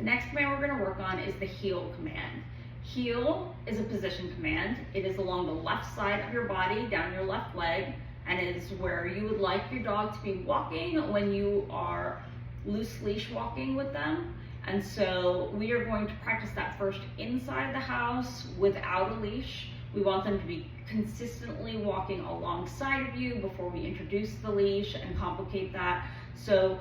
The next command we're going to work on is the heel command. Heel is a position command. It is along the left side of your body, down your left leg, and it is where you would like your dog to be walking when you are loose leash walking with them. And so we are going to practice that first inside the house without a leash. We want them to be consistently walking alongside of you before we introduce the leash and complicate that. So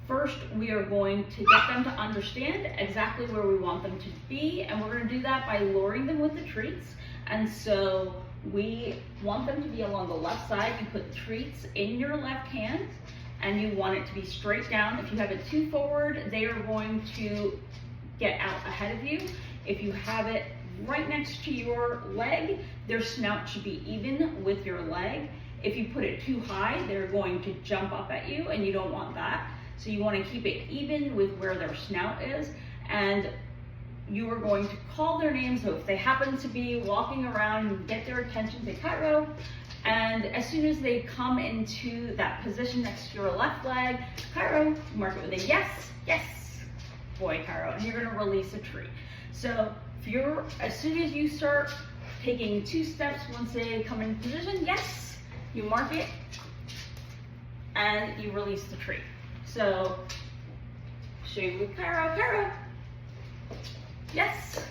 first, we are going to get them to understand exactly where we want them to be, and we're going to do that by luring them with the treats. And so we want them to be along the left side. You put the treats in your left hand, and you want it to be straight down. If you have it too forward, they are going to get out ahead of you. If you have it right next to your leg, their snout should be even with your leg. If you put it too high, they're going to jump up at you, and you don't want that. So you want to keep it even with where their snout is, and you are going to call their names. So if they happen to be walking around, you get their attention, say Cairo, and as soon as they come into that position next to your left leg, Cairo, mark it with a yes, yes, boy Cairo, and you're going to release a treat. So as soon as you start taking 2 steps, once they come in position, yes, you mark it, and you release the treat. So, show you with Cairo, Cairo, yes.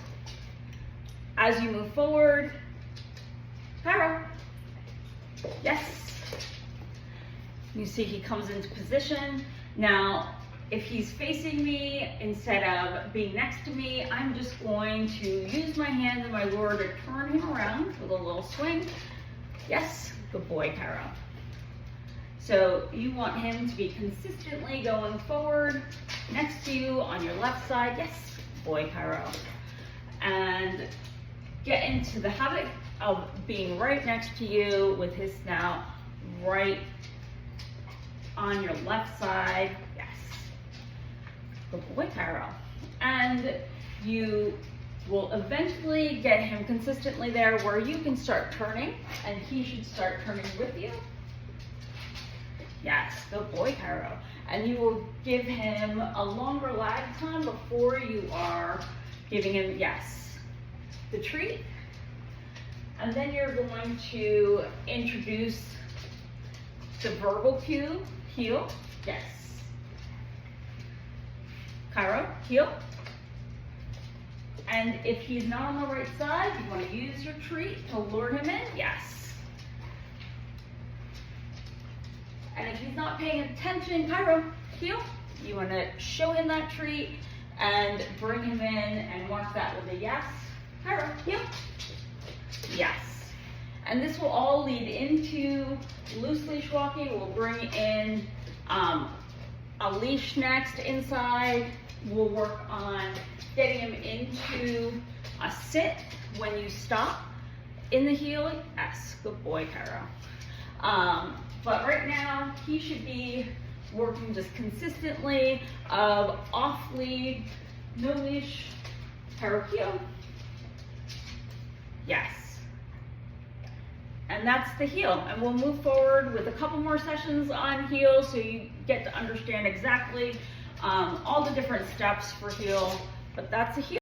As you move forward, Cairo, yes. You see he comes into position. Now, if he's facing me instead of being next to me, I'm just going to use my hand and my lure to turn him around with a little swing. Yes, good boy, Cairo. So you want him to be consistently going forward next to you on your left side. Yes, boy Cairo. And get into the habit of being right next to you with his snout right on your left side. Yes, good boy Cairo. And you will eventually get him consistently there where you can start turning, and he should start turning with you. Yes, good boy, Cairo. And you will give him a longer lag time before you are giving him, yes, the treat. And then you're going to introduce the verbal cue, heel, yes. Cairo, heel. And if he's not on the right side, you want to use your treat to lure him in, yes. And if he's not paying attention, Cairo, heel, you want to show him that treat and bring him in and mark that with a yes. Cairo, heel, yes. And this will all lead into loose leash walking. We'll bring in a leash next inside. We'll work on getting him into a sit when you stop in the heel. Yes, good boy, Cairo. But right now, he should be working just consistently of off lead, no leash, Cairo, heel. Yes. And that's the heel. And we'll move forward with a couple more sessions on heel so you get to understand exactly all the different steps for heel. But that's a heel.